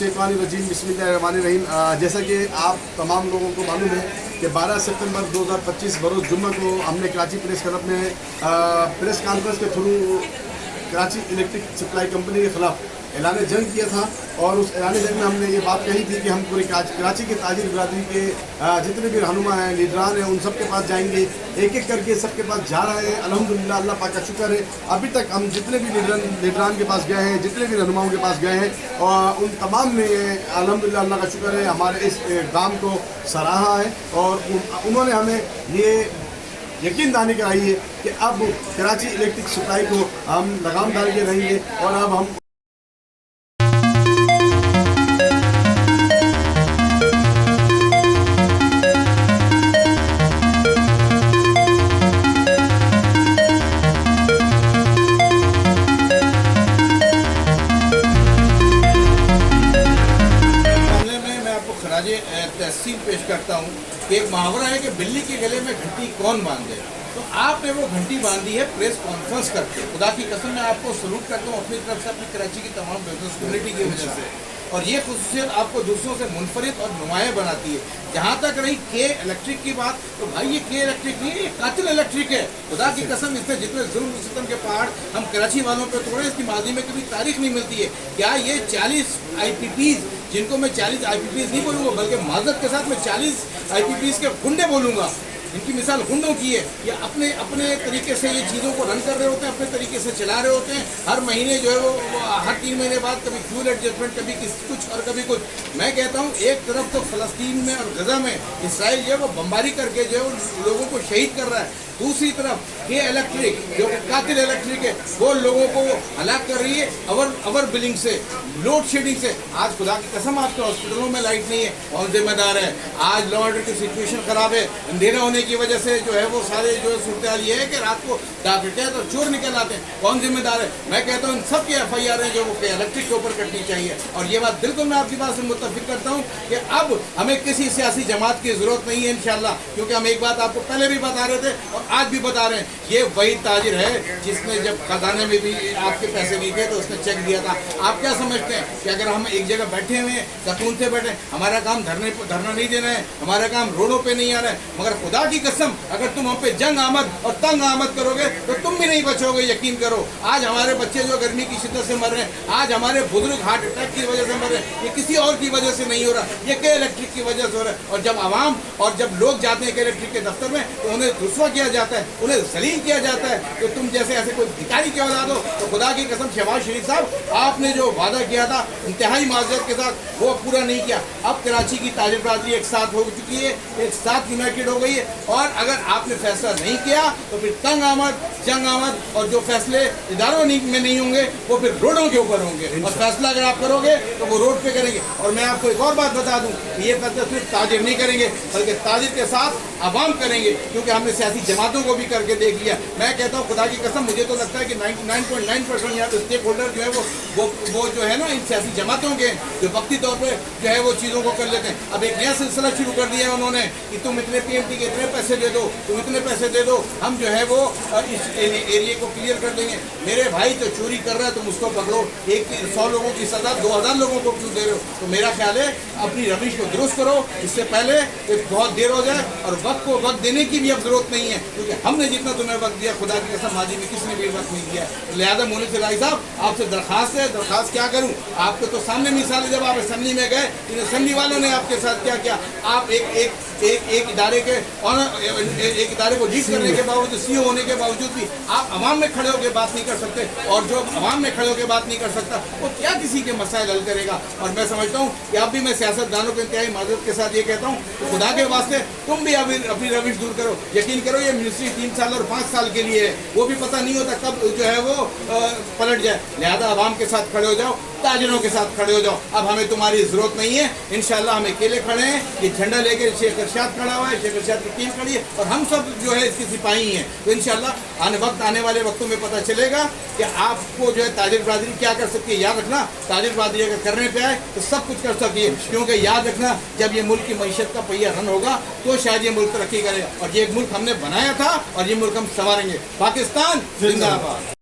मिनशैतानिर्रजीम बिस्मिल्लाहिर्रहमानिर्रहीम। जैसा कि आप तमाम लोगों को मालूम है कि 12 सितंबर 2025 बरोज़ जुम्मा को हमने कराची प्रेस क्लब में प्रेस कॉन्फ्रेंस के through Karachi electric supply company के ख़िलाफ़ ऐलान जंग किया था। और उस ऐलान जंग में हमने ये बात कही थी कि हम पूरी कराची के ताजिर बिरादरी के जितने भी रहनुमा हैं, लीडरान हैं, उन सब के पास जाएंगे। एक एक करके सबके पास जा रहे हैं। अल्हम्दुलिल्लाह, अल्लाह पाक का शुक्र है, अभी तक हम जितने भी लीडरान के पास गए हैं, जितने भी रहनुमाओं के पास गए हैं, और उन तमाम ने अल्हम्दुलिल्लाह अल्लाह का शुक्र है हमारे इस काम को सराहा है। और उन्होंने हमें ये यकीन दहानी कराई है कि अब कराची इलेक्ट्रिक सप्लाई को हम लगाम डाल के रहेंगे। और अब हम तहसील पेश करता हूँ कि एक मुहावरा है कि बिल्ली के गले में घंटी कौन बांधे। तो आपने वो घंटी बांधी है प्रेस कॉन्फ्रेंस करके। खुदा की कसम मैं आपको सलूट करता हूँ अपनी तरफ से, अपनी कराची की तमाम बिजनेस कम्युनिटी की वजह से। और ये खुसूसियत आपको दूसरों से मुनफरिद और नुमाया बनाती है। जहाँ तक रही के इलेक्ट्रिक की बात, तो भाई ये के इलेक्ट्रिक नहीं है, ये कातिल इलेक्ट्रिक है। खुदा की कसम इससे जितने जुल्म सितम के पहाड़ हम कराची वालों पे तोड़े, इसकी माजी में कभी तारीख नहीं मिलती है। क्या ये 40 IPPs, जिनको मैं 40 IPPs नहीं बोलूँगा बल्कि माजरत के साथ मैं 40 IPPs के गुंडे बोलूँगा, इनकी मिसाल गुंडों की है। ये अपने अपने तरीके से ये चीज़ों को रन कर रहे होते हैं, अपने तरीके से चला रहे होते हैं। हर महीने जो है वो हर 3 महीने बाद कभी फ्यूल एडजस्टमेंट, कभी कुछ और कभी कुछ। मैं कहता हूँ एक तरफ तो फ़लस्तीन में और गज़ा में इसराइल जो है वो बमबारी करके जो है लोगों को शहीद कर रहा है, दूसरी तरफ ये इलेक्ट्रिक जो कातिल इलेक्ट्रिक है वो लोगों को हलाक कर रही है अवर बिलिंग से, लोड शेडिंग से। आज खुदा की कसम आपके हॉस्पिटलों में लाइट नहीं है, कौन जिम्मेदार है? आज लॉ ऑर्डर की सिचुएशन ख़राब है, अंधेरा होने की वजह से जो है वो सारे जो है सूरत हाल ये है कि रात को डाकटियाँ और चोर निकल आते हैं। कौन जिम्मेदार है? मैं कहता हूँ इन सब की FIR है जो वो इलेक्ट्रिक के ऊपर कटनी चाहिए। और ये बात बिल्कुल मैं आपकी बात से मुत्तफिक करता हूँ कि अब हमें किसी सियासी जमात की ज़रूरत नहीं है इंशाअल्लाह, क्योंकि हम एक बात आपको पहले भी बता रहे थे और आज भी बता रहे हैं, ये वही ताजिर है जिसने जब खजाने में भी आपके पैसे नहीं थे तो उसने चेक दिया था। आप क्या समझते हैं कि अगर हम एक जगह बैठे हुए हैं, सुकून से बैठे, हमारा काम धरना नहीं देना है, हमारा काम रोडों पे नहीं आ रहा है, मगर खुदा की कसम अगर तुम हम पे जंग आमद और तंग आमद करोगे तो तुम भी नहीं बचोगे, यकीन करो। आज हमारे बच्चे जो गर्मी की शिद्दत से मर रहे हैं, आज हमारे बुजुर्ग हार्ट अटैक की वजह से मर रहे हैं, ये किसी और की वजह से नहीं हो रहा, ये के इलेक्ट्रिक की वजह से हो रहा है। और जब आवाम और जब लोग जाते हैं के इलेक्ट्रिक के दफ्तर में तो उन्हें रुस्वा किया जाता है, उन्हें जलील किया जाता है कि तुम जैसे ऐसे कोई भिखारी की औलाद हो। तो खुदा की कसम शहबाज शरीफ साहब, आपने जो वादा किया था इंतहाई माजरत के साथ वो पूरा नहीं किया। अब कराची की ताजिर बरादरी एक साथ हो चुकी है, एक साथ यूनाइटेड हो गई है। और अगर आपने फैसला नहीं किया तो फिर तंग आमद, जंग आमद, और जो फैसले इदारों में नहीं होंगे वो फिर रोडों के ऊपर होंगे। और फैसला अगर आप करोगे तो वो रोड पे करेंगे। और मैं आपको एक और बात बता दूं, ये फैसला सिर्फ ताजिर नहीं करेंगे बल्कि ताजिर के साथ आवाम करेंगे, क्योंकि हमने सियासी जमातों को भी करके देख लिया। मैं कहता हूँ खुदा की कसम, मुझे तो लगता है कि 99.9% यहाँ पे स्टेक होल्डर जो है वो जो है ना इन सियासी जमातों के, जो वक्ती तौर पर जो है वो चीज़ों को कर लेते हैं। अब एक नया सिलसिला शुरू कर दिया है उन्होंने कि तुम इतने PMT के इतने पैसे दे दो, तुम इतने पैसे दे दो, हम जो है वो इस एरिया को क्लियर कर देंगे। मेरे भाई तो चोरी कर रहा है, तुम उसको पकड़ो। 100 लोगों की सजा 2000 लोगों को क्यों दे रहे हो? तो मेरा ख्याल है अपनी रविश को दुरुस्त करो, इससे पहले बहुत देर हो जाए। और वक्त को वक्त देने की भी अब जरूरत नहीं है, क्योंकि हमने जितना तुम्हें वक्त दिया खुदा की कसम माजी में किसी ने भी वक्त नहीं दिया। लिहाजा मोनी सिलाई साहब आपसे दरखास्त है, दरखास्त क्या करूँ, आपके तो सामने मिसाल है, जब आप असेंबली में गए इन असेंबली वालों ने आपके साथ क्या किया। आप एक इदारे के एक इदारे को लीड करने के बावजूद, CEO होने के बावजूद भी आप अवाम में खड़े होकर बात नहीं कर सकते। और जो अवाम में खड़े होकर बात नहीं कर सकता वो क्या किसी के मसाइल हल करेगा? और मैं समझता हूँ कि अब भी मैं सियासतदानों को इंतहाई माजरत के साथ ये कहता हूँ कि खुदा के वास्ते तुम भी अपनी रविश दूर करो। यकीन करो ये मिनिस्ट्री 3 साल और 5 साल के लिए है, वो भी पता नहीं होता कब जो है वो पलट जाए। लिहाजा अवाम के साथ खड़े हो जाओ, ताजिरों के साथ खड़े हो जाओ। अब हमें तुम्हारी ज़रूरत नहीं है, इंशाअल्लाह हम अकेले खड़े हैं। ये झंडा लेकर शेख इरशाद खड़ा हुआ है, शेख इरशाद की टीम खड़ी है और हम सब जो है इसके सिपाही हैं। तो इंशाअल्लाह आने वाले वक्तों में पता चलेगा कि आपको जो है ताजिर बरादरी क्या कर सकती है। याद रखना, ताजिर बरादरी अगर करने पे आए तो सब कुछ कर सकती है, क्योंकि याद रखना जब ये मुल्क की मईशत का पहिया रन होगा तो शायद ये मुल्क तरक्की करेगा। और ये एक मुल्क हमने बनाया था और ये मुल्क हम संवारेंगे। पाकिस्तान जिंदाबाद।